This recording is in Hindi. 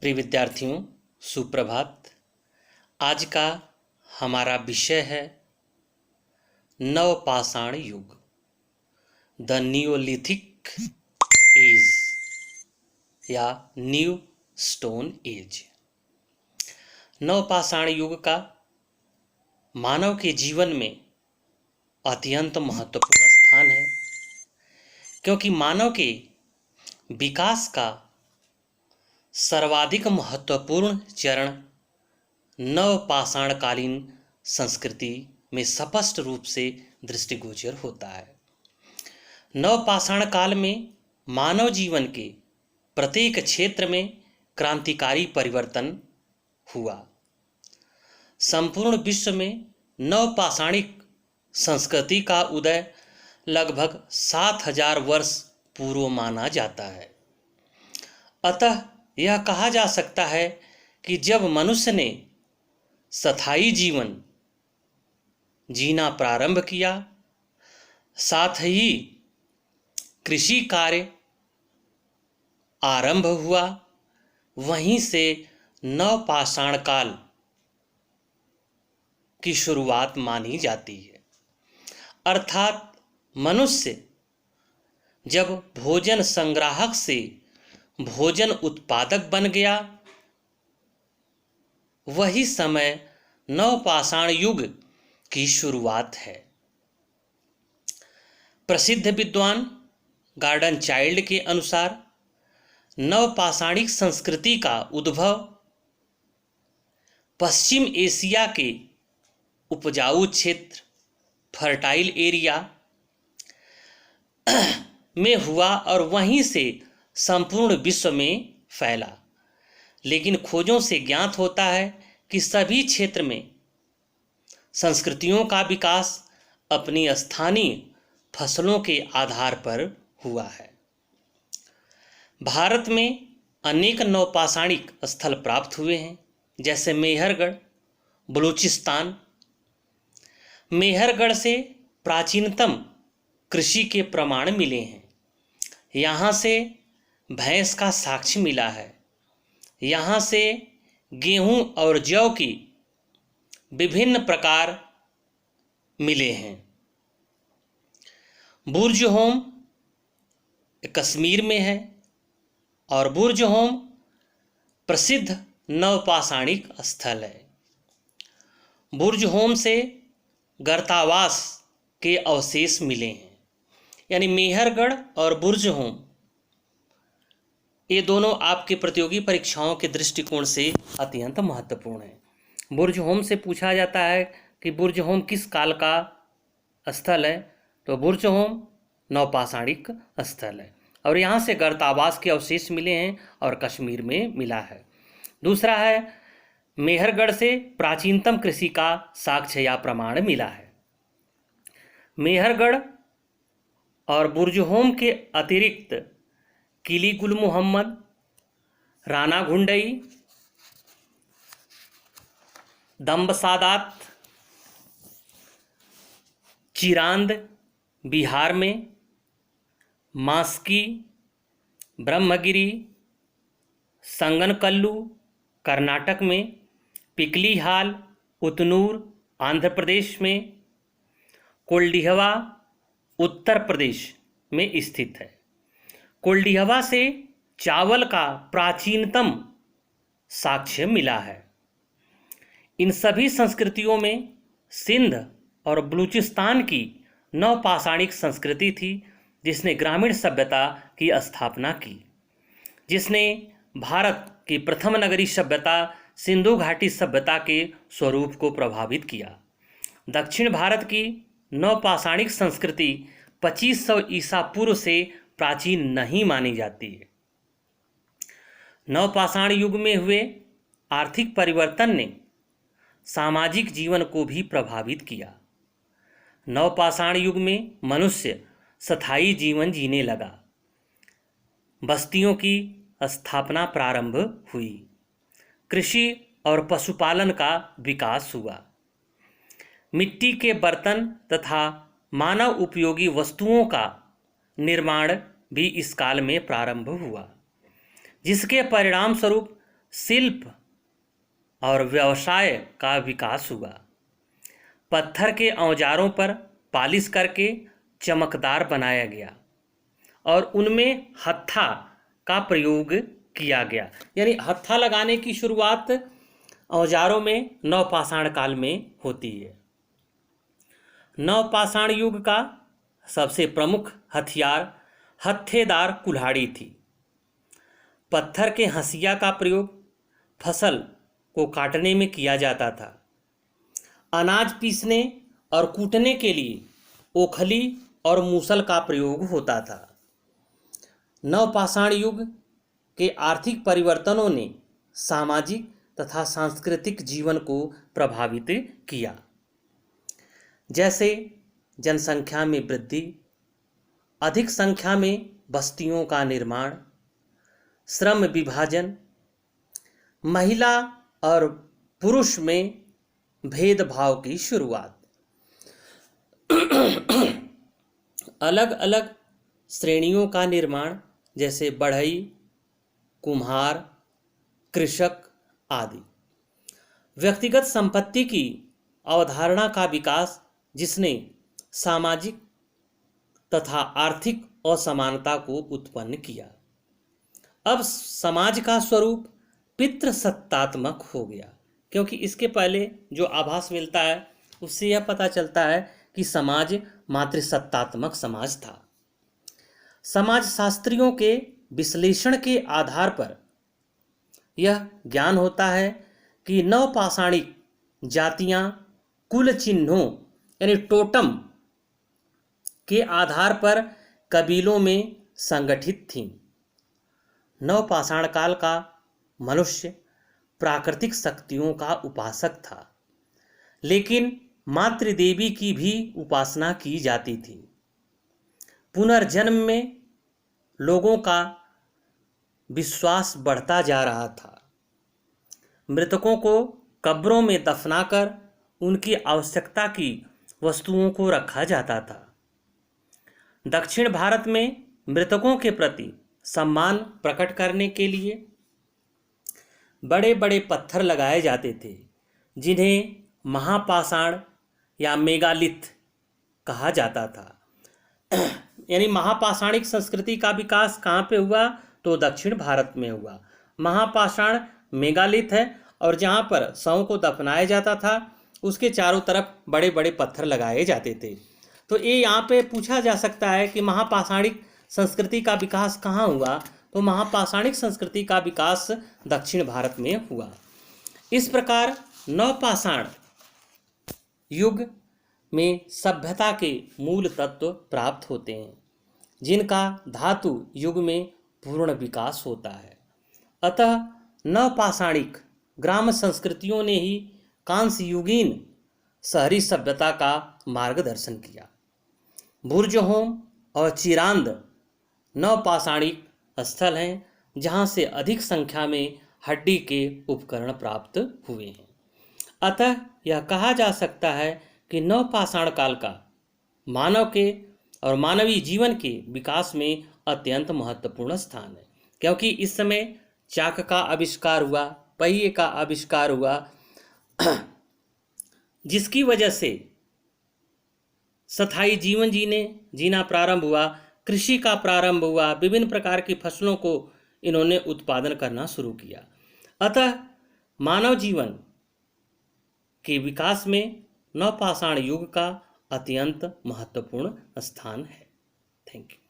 प्रिय विद्यार्थियों, सुप्रभात। आज का हमारा विषय है नवपाषाण युग, द न्यूलिथिक एज या न्यू स्टोन एज। नवपाषाण युग का मानव के जीवन में अत्यंत महत्वपूर्ण स्थान है, क्योंकि मानव के विकास का सर्वाधिक महत्वपूर्ण चरण नवपाषाणकालीन संस्कृति में स्पष्ट रूप से दृष्टिगोचर होता है। नवपाषाण काल में मानव जीवन के प्रत्येक क्षेत्र में क्रांतिकारी परिवर्तन हुआ। संपूर्ण विश्व में नवपाषाणिक संस्कृति का उदय लगभग 7000 वर्ष पूर्व माना जाता है। अतः यह कहा जा सकता है कि जब मनुष्य ने स्थायी जीवन जीना प्रारंभ किया, साथ ही कृषि कार्य आरंभ हुआ, वहीं से नवपाषाण काल की शुरुआत मानी जाती है। अर्थात मनुष्य जब भोजन संग्राहक से भोजन उत्पादक बन गया, वही समय नवपाषाण युग की शुरुआत है। प्रसिद्ध विद्वान गॉर्डन चाइल्ड के अनुसार नवपाषाणिक संस्कृति का उद्भव पश्चिम एशिया के उपजाऊ क्षेत्र फर्टाइल एरिया में हुआ और वहीं से संपूर्ण विश्व में फैला। लेकिन खोजों से ज्ञात होता है कि सभी क्षेत्र में संस्कृतियों का विकास अपनी स्थानीय फसलों के आधार पर हुआ है। भारत में अनेक नवपाषाणिक स्थल प्राप्त हुए हैं, जैसे मेहरगढ़, बलूचिस्तान। मेहरगढ़ से प्राचीनतम कृषि के प्रमाण मिले हैं। यहाँ से भैंस का साक्ष्य मिला है। यहाँ से गेहूं और जौ की विभिन्न प्रकार मिले हैं। बुर्ज होम कश्मीर में है और बुर्ज होम प्रसिद्ध नवपाषाणिक स्थल है। बुर्ज होम से गर्तावास के अवशेष मिले हैं। यानी मेहरगढ़ और बुर्ज होम, ये दोनों आपके प्रतियोगी परीक्षाओं के दृष्टिकोण से अत्यंत महत्वपूर्ण है। बुर्ज होम से पूछा जाता है कि बुर्ज होम किस काल का स्थल है, तो बुर्ज होम नवपाषाणिक स्थल है और यहाँ से गर्तावास के अवशेष मिले हैं और कश्मीर में मिला है। दूसरा है मेहरगढ़ से प्राचीनतम कृषि का साक्ष्य या प्रमाण मिला है। मेहरगढ़ और बुर्ज होम के अतिरिक्त किली गुल मोहम्मद, राना घुंडई, दम्बसादात, चिरांद बिहार में, मास्की, ब्रह्मगिरी, संगनकल्लू कर्नाटक में, पिकलीहाल उतनूर आंध्र प्रदेश में, कोल्डिहवा उत्तर प्रदेश में स्थित है। कोल्डिहवा से चावल का प्राचीनतम साक्ष्य मिला है। इन सभी संस्कृतियों में सिंध और बलूचिस्तान की नवपाषाणिक संस्कृति थी, जिसने ग्रामीण सभ्यता की स्थापना की, जिसने भारत की प्रथम नगरीय सभ्यता सिंधु घाटी सभ्यता के स्वरूप को प्रभावित किया। दक्षिण भारत की नवपाषाणिक संस्कृति 2500 ईसा पूर्व से प्राचीन नहीं मानी जाती है। नवपाषाण युग में हुए आर्थिक परिवर्तन ने सामाजिक जीवन को भी प्रभावित किया। नवपाषाण युग में मनुष्य स्थायी जीवन जीने लगा। बस्तियों की स्थापना प्रारंभ हुई। कृषि और पशुपालन का विकास हुआ। मिट्टी के बर्तन तथा मानव उपयोगी वस्तुओं का निर्माण भी इस काल में प्रारंभ हुआ, जिसके परिणाम स्वरूप शिल्प और व्यवसाय का विकास हुआ। पत्थर के औजारों पर पालिश करके चमकदार बनाया गया और उनमें हत्था का प्रयोग किया गया। यानी हत्था लगाने की शुरुआत औजारों में नवपाषाण काल में होती है। नवपाषाण युग का सबसे प्रमुख हथियार हत्थेदार कुल्हाड़ी थी। पत्थर के हंसिया का प्रयोग फसल को काटने में किया जाता था। अनाज पीसने और कूटने के लिए ओखली और मूसल का प्रयोग होता था। नवपाषाण युग के आर्थिक परिवर्तनों ने सामाजिक तथा सांस्कृतिक जीवन को प्रभावित किया, जैसे जनसंख्या में वृद्धि, अधिक संख्या में बस्तियों का निर्माण, श्रम विभाजन, महिला और पुरुष में भेदभाव की शुरुआत, अलग अलग श्रेणियों का निर्माण जैसे बढ़ई, कुम्हार, कृषक आदि, व्यक्तिगत संपत्ति की अवधारणा का विकास जिसने सामाजिक तथा आर्थिक असमानता को उत्पन्न किया। अब समाज का स्वरूप पितृसत्तात्मक हो गया, क्योंकि इसके पहले जो आभास मिलता है उससे यह पता चलता है कि समाज मातृसत्तात्मक समाज था। समाजशास्त्रियों के विश्लेषण के आधार पर यह ज्ञान होता है कि नवपाषाणिक जातियां कुल चिन्हों यानी टोटम के आधार पर कबीलों में संगठित थीं। नवपाषाण काल का मनुष्य प्राकृतिक शक्तियों का उपासक था, लेकिन मातृदेवी की भी उपासना की जाती थी। पुनर्जन्म में लोगों का विश्वास बढ़ता जा रहा था। मृतकों को कब्रों में दफनाकर उनकी आवश्यकता की वस्तुओं को रखा जाता था। दक्षिण भारत में मृतकों के प्रति सम्मान प्रकट करने के लिए बड़े बड़े पत्थर लगाए जाते थे, जिन्हें महापाषाण या मेगालिथ कहा जाता था। यानी महापाषाणिक संस्कृति का विकास कहाँ पे हुआ? तो दक्षिण भारत में हुआ। महापाषाण मेगालिथ है और जहाँ पर शवों को दफनाया जाता था उसके चारों तरफ बड़े बड़े पत्थर लगाए जाते थे। तो ये यहाँ पे पूछा जा सकता है कि महापाषाणिक संस्कृति का विकास कहाँ हुआ? तो महापाषाणिक संस्कृति का विकास दक्षिण भारत में हुआ। इस प्रकार नवपाषाण युग में सभ्यता के मूल तत्व प्राप्त होते हैं, जिनका धातु युग में पूर्ण विकास होता है। अतः नवपाषाणिक ग्राम संस्कृतियों ने ही कांस्य युगीन शहरी सभ्यता का मार्गदर्शन किया। बुर्जहोम और चिरांद नवपाषाणिक स्थल हैं, जहाँ से अधिक संख्या में हड्डी के उपकरण प्राप्त हुए हैं। अतः यह कहा जा सकता है कि नवपाषाण काल का मानव के और मानवीय जीवन के विकास में अत्यंत महत्वपूर्ण स्थान है, क्योंकि इस समय चाक का आविष्कार हुआ, पहिए का आविष्कार हुआ, जिसकी वजह से स्थायी जीवन जीना प्रारंभ हुआ, कृषि का प्रारंभ हुआ, विभिन्न प्रकार की फसलों को इन्होंने उत्पादन करना शुरू किया। अतः मानव जीवन के विकास में नवपाषाण युग का अत्यंत महत्वपूर्ण स्थान है। Thank you.